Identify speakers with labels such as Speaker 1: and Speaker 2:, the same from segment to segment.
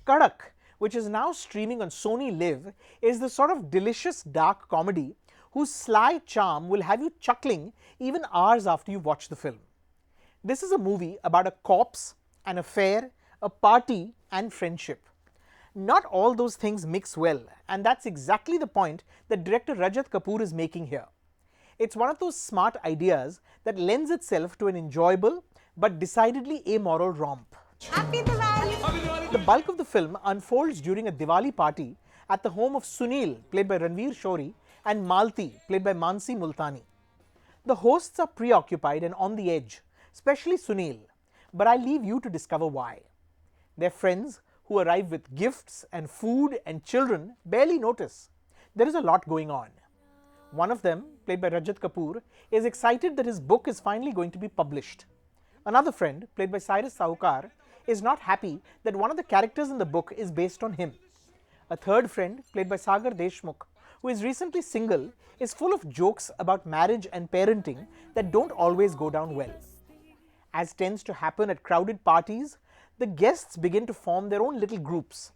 Speaker 1: Kadakh, which is now streaming on Sony Live, is the sort of delicious dark comedy whose sly charm will have you chuckling even hours after you've watched the film. This is a movie about a corpse, an affair, a party, and friendship. Not all those things mix well, and that's exactly the point that director Rajat Kapoor is making here. It's one of those smart ideas that lends itself to an enjoyable but decidedly amoral romp.
Speaker 2: Happy Diwali!
Speaker 1: The bulk of the film unfolds during a Diwali party at the home of Sunil, played by Ranvir Shorey, and Malti, played by Mansi Multani. The hosts are preoccupied and on the edge, especially Sunil, but I leave you to discover why. Their friends, who arrive with gifts and food and children, barely notice. There is a lot going on. One of them, played by Rajat Kapoor, is excited that his book is finally going to be published. Another friend, played by Cyrus Sahukar, is not happy that one of the characters in the book is based on him. A third friend, played by Sagar Deshmukh, who is recently single, is full of jokes about marriage and parenting that don't always go down well. As tends to happen at crowded parties, the guests begin to form their own little groups.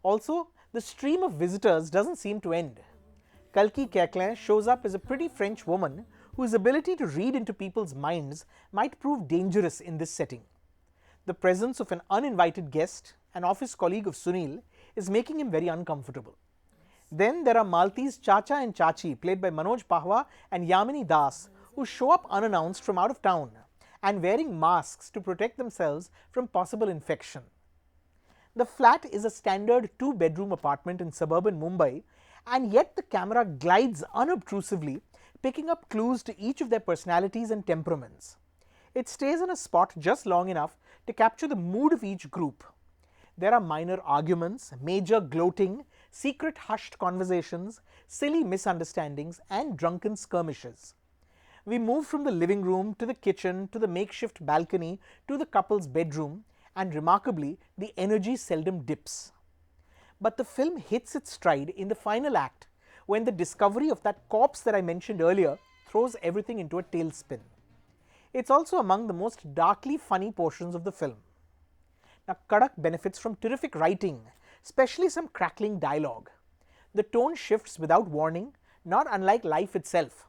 Speaker 1: Also, the stream of visitors doesn't seem to end. Kalki Keklin shows up as a pretty French woman whose ability to read into people's minds might prove dangerous in this setting. The presence of an uninvited guest, an office colleague of Sunil, is making him very uncomfortable. Then there are Malti's Chacha and Chachi, played by Manoj Pahwa and Yamini Das, who show up unannounced from out of town and wearing masks to protect themselves from possible infection. The flat is a standard 2-bedroom apartment in suburban Mumbai, and yet the camera glides unobtrusively, picking up clues to each of their personalities and temperaments. It stays in a spot just long enough to capture the mood of each group. There are minor arguments, major gloating, secret hushed conversations, silly misunderstandings, and drunken skirmishes. We move from the living room to the kitchen to the makeshift balcony to the couple's bedroom, and remarkably, the energy seldom dips. But the film hits its stride in the final act when the discovery of that corpse that I mentioned earlier throws everything into a tailspin. It's also among the most darkly funny portions of the film. Now, Kadakh benefits from terrific writing, especially some crackling dialogue. The tone shifts without warning, not unlike life itself.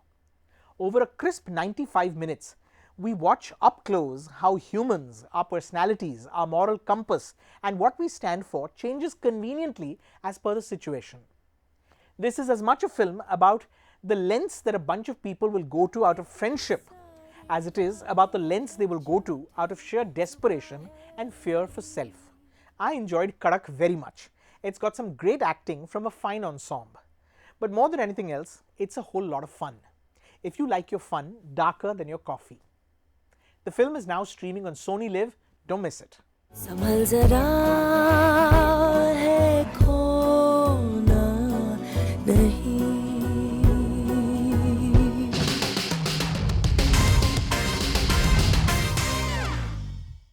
Speaker 1: Over a crisp 95 minutes, we watch up close how humans, our personalities, our moral compass, and what we stand for changes conveniently as per the situation. This is as much a film about the lengths that a bunch of people will go to out of friendship as it is about the lengths they will go to out of sheer desperation and fear for self. I enjoyed Kadakh very much. It's got some great acting from a fine ensemble. But more than anything else, it's a whole lot of fun. If you like your fun darker than your coffee. The film is now streaming on Sony Live. Don't miss it.
Speaker 3: संभल जरा है खोना नहीं